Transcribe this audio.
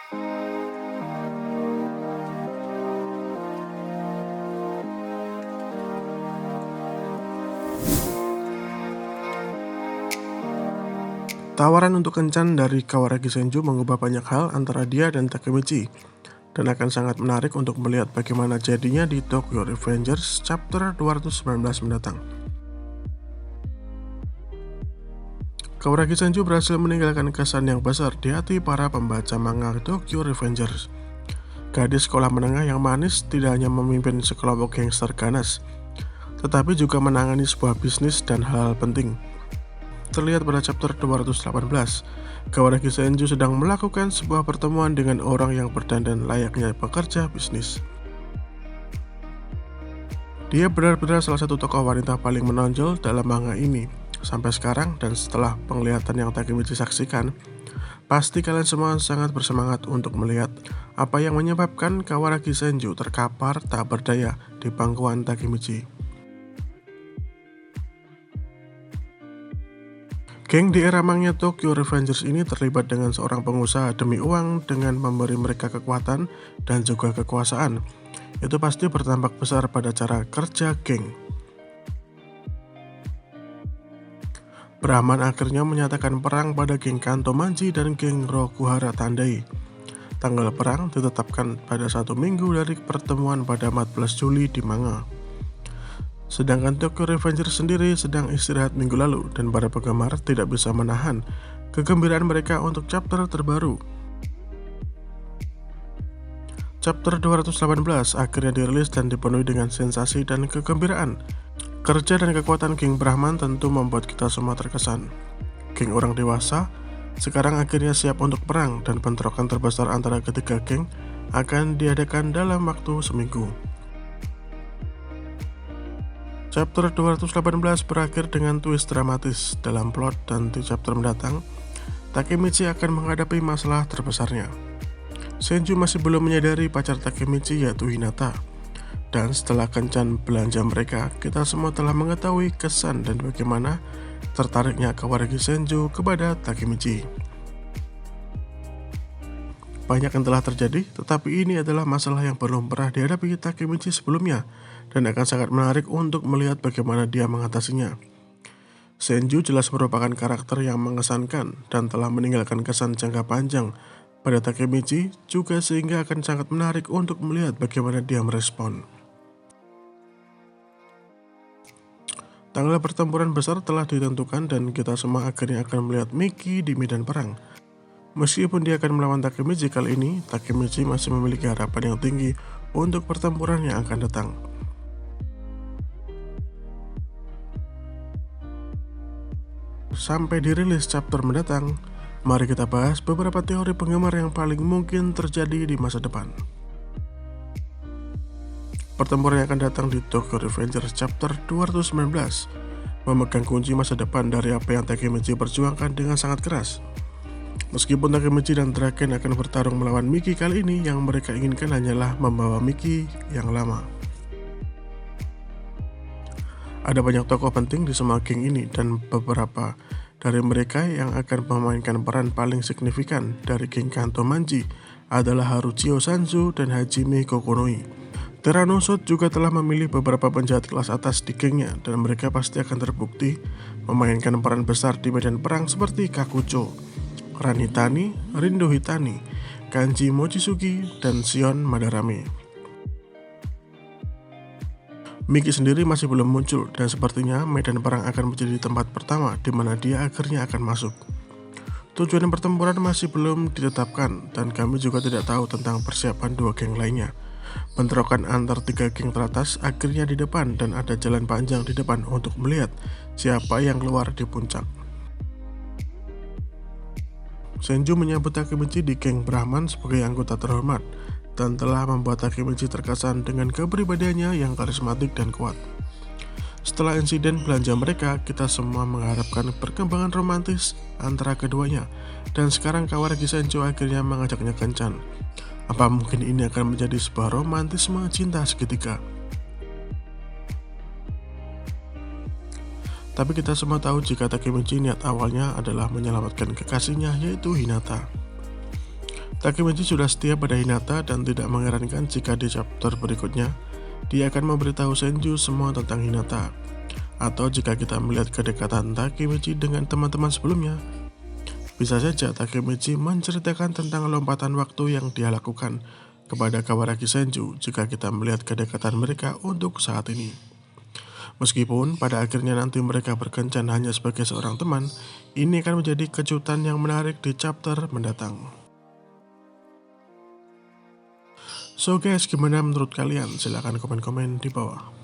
Tawaran untuk kencan dari Kawaragi Senju mengubah banyak hal antara dia dan Takemichi, dan akan sangat menarik untuk melihat bagaimana jadinya di Tokyo Revengers chapter 219 mendatang. Kawaragi Senju berhasil meninggalkan kesan yang besar di hati para pembaca manga Tokyo Revengers. Gadis sekolah menengah yang manis tidak hanya memimpin sekelompok gangster ganas, tetapi juga menangani sebuah bisnis dan hal-hal penting. Terlihat pada chapter 218, Kawaragi Senju sedang melakukan sebuah pertemuan dengan orang yang berdandan layaknya pekerja bisnis. Dia benar-benar salah satu tokoh wanita paling menonjol dalam manga ini sampai sekarang, dan setelah penglihatan yang Takemichi saksikan, pasti kalian semua sangat bersemangat untuk melihat apa yang menyebabkan Kawaragi Senju terkapar tak berdaya di pangkuan Takemichi. Geng di era manga Tokyo Revengers ini terlibat dengan seorang pengusaha demi uang dengan memberi mereka kekuatan dan juga kekuasaan. Itu pasti berdampak besar pada cara kerja geng. Brahman akhirnya menyatakan perang pada geng Kanto Manji dan geng Rokuhara Tandai. Tanggal perang ditetapkan pada 1 minggu dari pertemuan pada 14 Juli di manga. Sedangkan Tokyo Revengers sendiri sedang istirahat minggu lalu, dan para penggemar tidak bisa menahan kegembiraan mereka untuk chapter terbaru. Chapter 218 akhirnya dirilis dan dipenuhi dengan sensasi dan kegembiraan. Kerja dan kekuatan geng Brahman tentu membuat kita semua terkesan. Geng orang dewasa sekarang akhirnya siap untuk perang, dan bentrokan terbesar antara ketiga geng akan diadakan dalam waktu seminggu. Chapter 218 berakhir dengan twist dramatis dalam plot, dan di chapter mendatang, Takemichi akan menghadapi masalah terbesarnya. Senju masih belum menyadari pacar Takemichi yaitu Hinata, dan setelah kencan belanja mereka, kita semua telah mengetahui kesan dan bagaimana tertariknya Kawaragi Senju kepada Takemichi. Banyak yang telah terjadi, tetapi ini adalah masalah yang belum pernah dihadapi Takemichi sebelumnya, dan akan sangat menarik untuk melihat bagaimana dia mengatasinya. Senju jelas merupakan karakter yang mengesankan dan telah meninggalkan kesan jangka panjang pada Takemichi juga, sehingga akan sangat menarik untuk melihat bagaimana dia merespon. Tanggal pertempuran besar telah ditentukan, dan kita semua akhirnya akan melihat Miki di medan perang. Meskipun dia akan melawan Takemichi kali ini, Takemichi masih memiliki harapan yang tinggi untuk pertempuran yang akan datang. Sampai dirilis chapter mendatang, mari kita bahas beberapa teori penggemar yang paling mungkin terjadi di masa depan. Pertempuran yang akan datang di Tokyo Revengers chapter 219 memegang kunci masa depan dari apa yang Takemichi perjuangkan dengan sangat keras. Meskipun Takemichi dan Draken akan bertarung melawan Miki kali ini, yang mereka inginkan hanyalah membawa Miki yang lama. Ada banyak tokoh penting di semua geng ini, dan beberapa dari mereka yang akan memainkan peran paling signifikan dari geng Kanto Manji adalah Haruchio Sanzu dan Hajime Kokonoi. Terranosot juga telah memilih beberapa penjahat kelas atas di gengnya, dan mereka pasti akan terbukti memainkan peran besar di medan perang seperti Kakucho, Ran Hitani, Rindo Hitani, Kanji Mochizuki, dan Shion Madarame. Miki sendiri masih belum muncul, dan sepertinya medan perang akan menjadi tempat pertama di mana dia akhirnya akan masuk. Tujuan pertempuran masih belum ditetapkan, dan kami juga tidak tahu tentang persiapan dua geng lainnya. Bentrokan antar tiga geng teratas akhirnya di depan, dan ada jalan panjang di depan untuk melihat siapa yang keluar di puncak. Senju menyambut Takemichi di geng Brahman sebagai anggota terhormat, dan telah membuat Takemichi terkesan dengan kepribadiannya yang karismatik dan kuat. Setelah insiden belanja mereka, kita semua mengharapkan perkembangan romantis antara keduanya, dan sekarang Kawaragi Senju akhirnya mengajaknya kencan. Apa mungkin ini akan menjadi sebuah romantisme cinta segitiga? Tapi kita semua tahu jika Takemichi niat awalnya adalah menyelamatkan kekasihnya yaitu Hinata. Takemichi sudah setia pada Hinata dan tidak mengherankan jika di chapter berikutnya dia akan memberitahu Senju semua tentang Hinata. Atau jika kita melihat kedekatan Takemichi dengan teman-teman sebelumnya, bisa saja Takemichi menceritakan tentang lompatan waktu yang dia lakukan kepada Kawaraki Senju jika kita melihat kedekatan mereka untuk saat ini. Meskipun pada akhirnya nanti mereka berkencan hanya sebagai seorang teman, ini akan menjadi kejutan yang menarik di chapter mendatang. So guys, gimana menurut kalian? Silahkan komen-komen di bawah.